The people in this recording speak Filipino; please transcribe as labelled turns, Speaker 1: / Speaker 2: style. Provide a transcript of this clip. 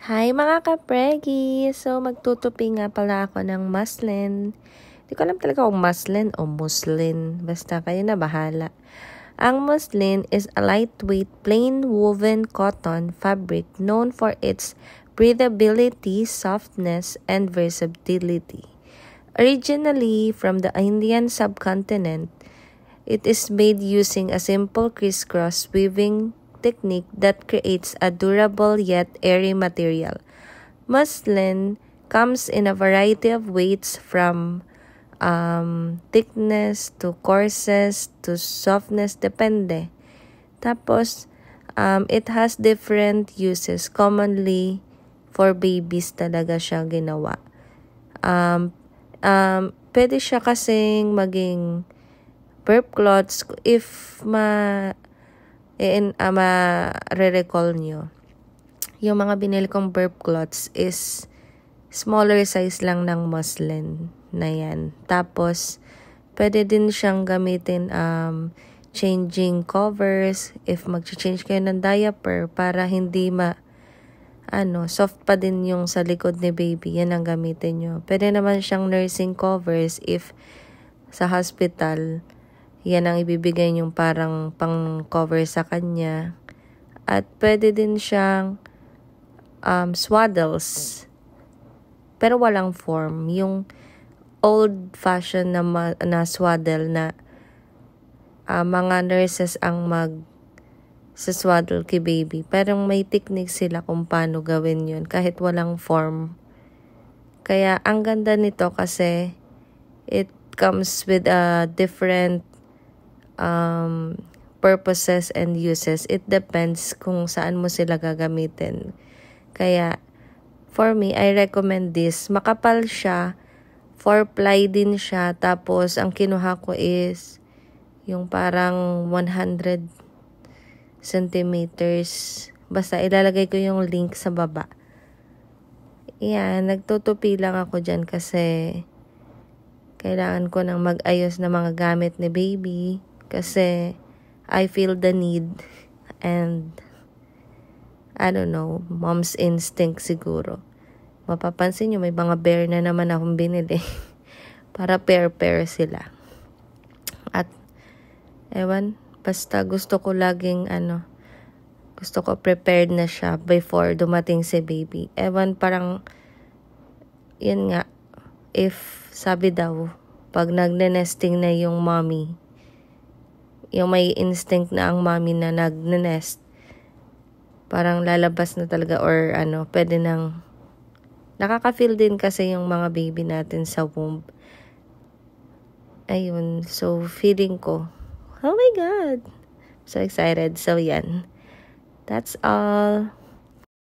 Speaker 1: Hi mga kapregi! So, magtutupi nga pala ako ng muslin. Hindi ko alam talaga kung muslin o muslin. Basta kayo na bahala. Ang muslin is a lightweight, plain woven cotton fabric known for its breathability, softness, and versatility. Originally from the Indian subcontinent, it is made using a simple crisscross weaving technique that creates a durable yet airy material. Muslin comes in a variety of weights from thickness to coarseness to softness, depende. Tapos, it has different uses. Commonly, for babies talaga siya ginawa. Pwede siya kasing maging burp cloths if ma-recall nyo. Yung mga binili kong burp cloths is smaller size lang ng muslin na yan. Tapos, pwede din siyang gamitin changing covers if mag-change kayo ng diaper para hindi soft pa din yung sa likod ni baby. Yan ang gamitin nyo. Pwede naman siyang nursing covers if sa hospital yan ang ibibigay yung parang pang-cover sa kanya. At pwede din siyang swaddles. Pero walang form. Yung old-fashioned na swaddle na mga nurses ang sa-swaddle kay baby. Pero may technique sila kung paano gawin yun kahit walang form. Kaya ang ganda nito kasi it comes with a different purposes and uses. It depends kung saan mo sila gagamitin. Kaya, for me, I recommend this. Makapal siya. 4-ply din siya. Tapos, ang kinuha ko is yung parang 100 centimeters. Basta, ilalagay ko yung link sa baba. Yan, nagtutupi lang ako dyan kasi kailangan ko nang mag-ayos na mga gamit ni baby. Kasi I feel the need and I don't know, mom's instinct siguro. Mapapansin nyo, may mga bear na naman akong binili. Para pair-pair sila. At, basta gusto ko laging, gusto ko prepared na siya before dumating si baby. Parang, yun nga, if, sabi daw, pag nagne-nesting na yung mommy, yung may instinct na ang mommy na nagne-nest, parang lalabas na talaga or pwede nang nakaka-feel din kasi yung mga baby natin sa womb. Ayun, so feeling ko, oh my God, so excited. So yan, that's all.